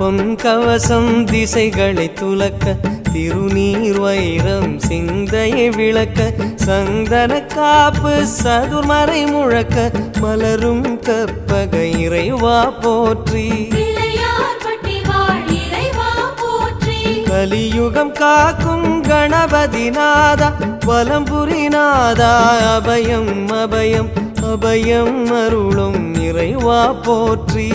பொன் கவசம் திசைகளை துலக்க திருநீர் வைரம் சிந்தையை விளக்க சந்தன காப்பு சதுர்மறை முழக்க மலரும் கற்பக இறைவா போற்றி கலியுகம் காக்கும் கணபதி நாதா வலம்புரி நாதா அபயம் அபயம் அபயம் அருளும் இறைவா போற்றி